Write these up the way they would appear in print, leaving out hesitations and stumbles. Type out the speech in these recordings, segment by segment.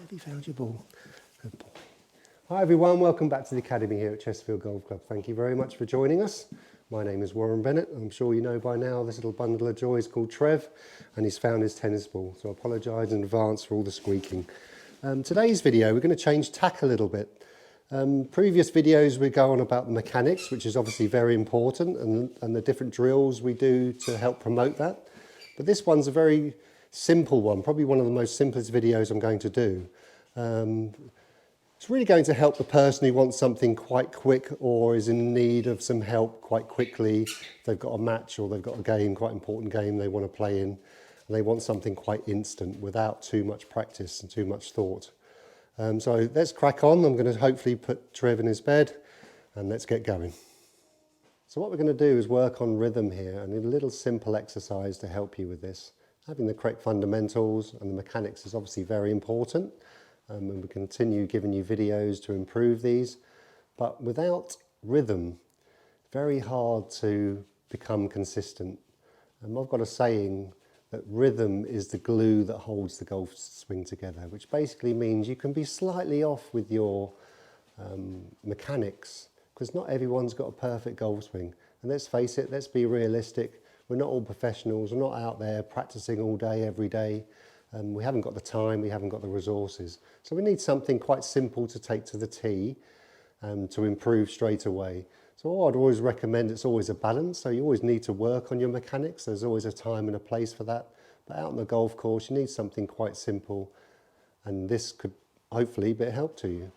Have you found your ball? Good boy. Hi everyone, welcome back to the Academy here at Chesterfield Golf Club. Thank you very much for joining us. My name is Warren Bennett. I'm sure you know by now this little bundle of joy is called Trev, and he's found his tennis ball, so I apologise in advance for all the squeaking. Today's video, we're going to change tack a little bit. Previous videos we go on about the mechanics, which is obviously very important, and the different drills we do to help promote that. But this one's a very simple one, probably one of the most simplest videos I'm going to do. It's really going to help the person who wants something quite quick or is in need of some help quite quickly. They've got a match or they've got a game, quite important game they want to play in, and they want something quite instant without too much practice and too much thought. So let's crack on. I'm going to hopefully put Trev in his bed and let's get going. So what we're going to do is work on rhythm here, and a little simple exercise to help you with this. Having the correct fundamentals and the mechanics is obviously very important. And we continue giving you videos to improve these, but without rhythm, very hard to become consistent. I've got a saying that rhythm is the glue that holds the golf swing together, which basically means you can be slightly off with your mechanics, because not everyone's got a perfect golf swing. And let's face it, let's be realistic, we're not all professionals, we're not out there practicing all day, every day. We haven't got the time, we haven't got the resources. So we need something quite simple to take to the tee to improve straight away. So I'd always recommend, it's always a balance, so you always need to work on your mechanics. There's always a time and a place for that. But out on the golf course, you need something quite simple, and this could hopefully be a help to you.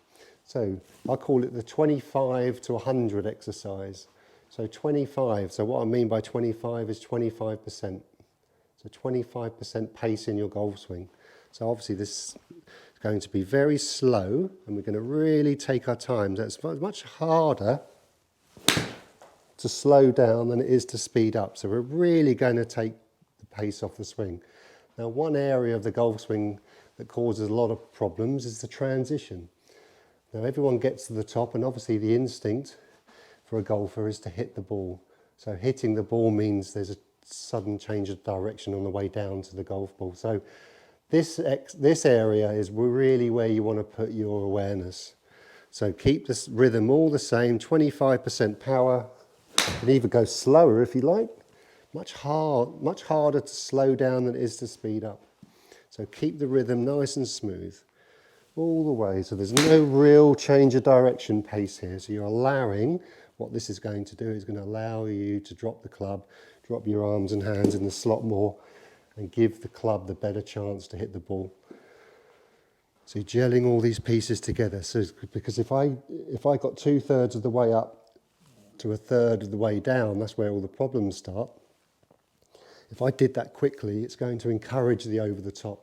So I call it the 25 to 100 exercise. So 25, so what I mean by 25 is 25%. So 25% pace in your golf swing. So obviously this is going to be very slow, and we're going to really take our time. So it's much harder to slow down than it is to speed up. So we're really going to take the pace off the swing. Now, one area of the golf swing that causes a lot of problems is the transition. Now everyone gets to the top, and obviously the instinct for a golfer is to hit the ball. So hitting the ball means there's a sudden change of direction on the way down to the golf ball. So this area is really where you want to put your awareness. So keep this rhythm all the same, 25% power. You can even go slower if you like. Much harder to slow down than it is to speed up. So keep the rhythm nice and smooth all the way. So there's no real change of direction pace here. So you're allowing, what this is going to do is going to allow you to drop the club, drop your arms and hands in the slot more, and give the club the better chance to hit the ball. So you're gelling all these pieces together. So because if I got 2/3 of the way up to 1/3 of the way down, that's where all the problems start. If I did that quickly, it's going to encourage the over the top.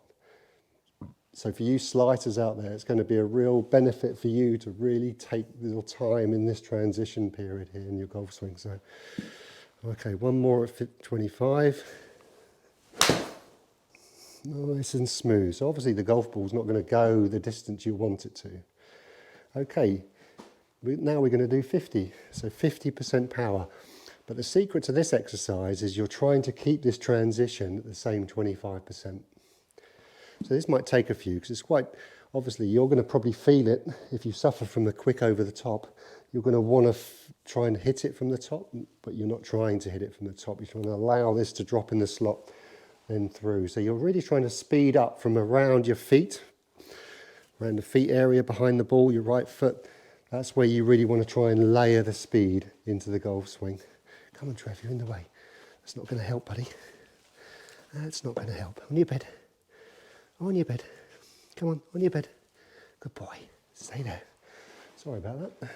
So for you slighters out there, it's going to be a real benefit for you to really take your time in this transition period here in your golf swing. So okay, one more at 25. Nice and smooth. So obviously the golf ball's not going to go the distance you want it to. Okay, now we're going to do 50. So 50% power. But the secret to this exercise is you're trying to keep this transition at the same 25%. So this might take a few, because it's quite, obviously you're going to probably feel it if you suffer from the quick over the top. You're going to want to try and hit it from the top, but you're not trying to hit it from the top. You're trying to allow this to drop in the slot, then through. So you're really trying to speed up from around your feet, around the feet area behind the ball, your right foot. That's where you really want to try and layer the speed into the golf swing. Come on, Trev, you're in the way. That's not going to help, buddy. That's not going to help. On your bed. On your bed. Come on your bed. Good boy. Stay there. Sorry about that.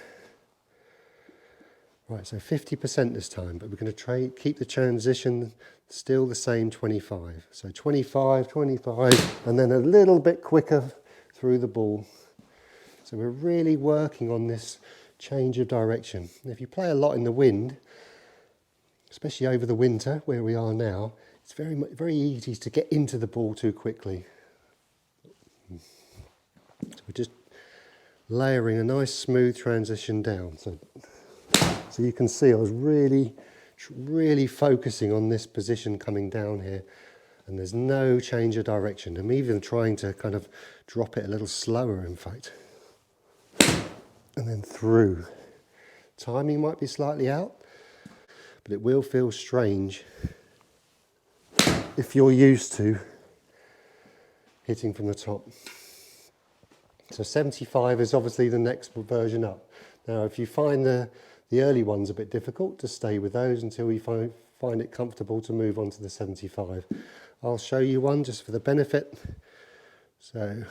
Right, so 50% this time, but we're going to keep the transition still the same 25. So 25, 25, and then a little bit quicker through the ball. So we're really working on this change of direction. And if you play a lot in the wind, especially over the winter where we are now, it's very easy to get into the ball too quickly. So we're just layering a nice smooth transition down. So you can see I was really focusing on this position coming down here. And there's no change of direction. I'm even trying to kind of drop it a little slower, in fact. And then through. Timing might be slightly out, but it will feel strange if you're used to hitting from the top. So 75 is obviously the next version up. Now, if you find the early ones a bit difficult, to stay with those until you find it comfortable to move on to the 75. I'll show you one just for the benefit. So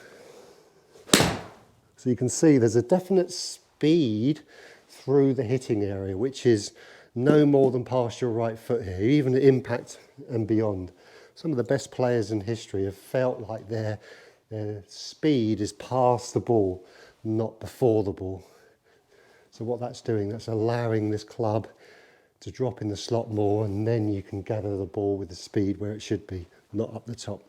you can see there's a definite speed through the hitting area, which is no more than past your right foot here, even at impact and beyond. Some of the best players in history have felt like their speed is past the ball, not before the ball. So what that's doing, that's allowing this club to drop in the slot more, and then you can gather the ball with the speed where it should be, not up the top.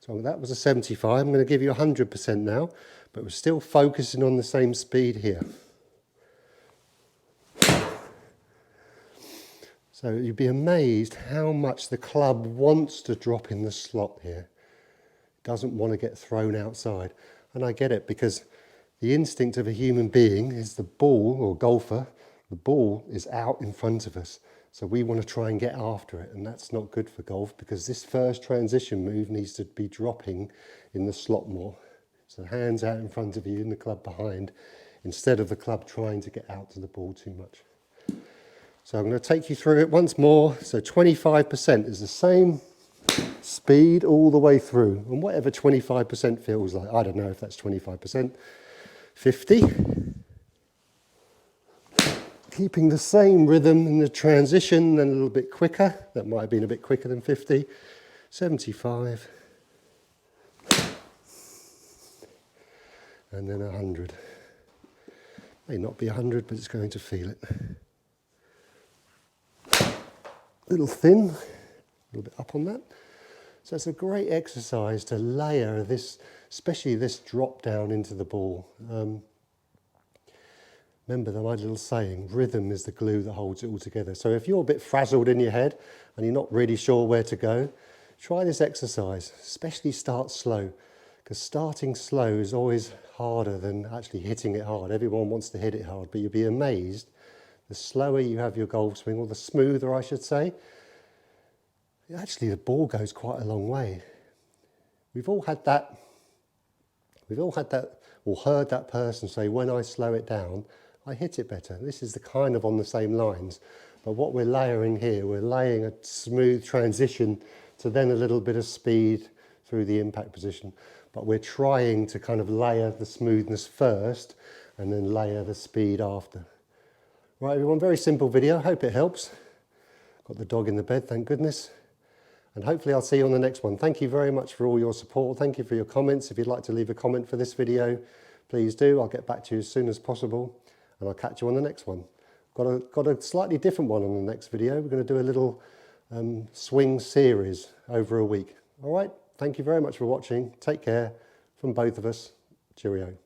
So that was a 75. I'm going to give you 100% now, but we're still focusing on the same speed here. So you'd be amazed how much the club wants to drop in the slot here. It doesn't want to get thrown outside. And I get it, because the instinct of a human being is the ball, or golfer, the ball is out in front of us. So we want to try and get after it, and that's not good for golf, because this first transition move needs to be dropping in the slot more. So hands out in front of you and the club behind, instead of the club trying to get out to the ball too much. So I'm going to take you through it once more. So 25% is the same speed all the way through, and whatever 25% feels like. I don't know if that's 25%. 50. Keeping the same rhythm in the transition, then a little bit quicker. That might have been a bit quicker than 50. 75. And then 100. May not be 100, but it's going to feel it. A little thin, a little bit up on that. So it's a great exercise to layer this, especially this drop down into the ball. Remember my little saying, rhythm is the glue that holds it all together. So if you're a bit frazzled in your head and you're not really sure where to go, try this exercise, especially start slow, because starting slow is always harder than actually hitting it hard. Everyone wants to hit it hard, but you'll be amazed. The slower you have your golf swing, or the smoother I should say, actually the ball goes quite a long way. We've all had that, or heard that person say, when I slow it down, I hit it better. This is the kind of on the same lines, but what we're layering here, we're laying a smooth transition to then a little bit of speed through the impact position, but we're trying to kind of layer the smoothness first and then layer the speed after. Right everyone, very simple video, hope it helps. Got the dog in the bed, thank goodness. And hopefully I'll see you on the next one. Thank you very much for all your support. Thank you for your comments. If you'd like to leave a comment for this video, please do. I'll get back to you as soon as possible, and I'll catch you on the next one. Got a slightly different one on the next video. We're going to do a little swing series over a week. All right, thank you very much for watching. Take care from both of us. Cheerio.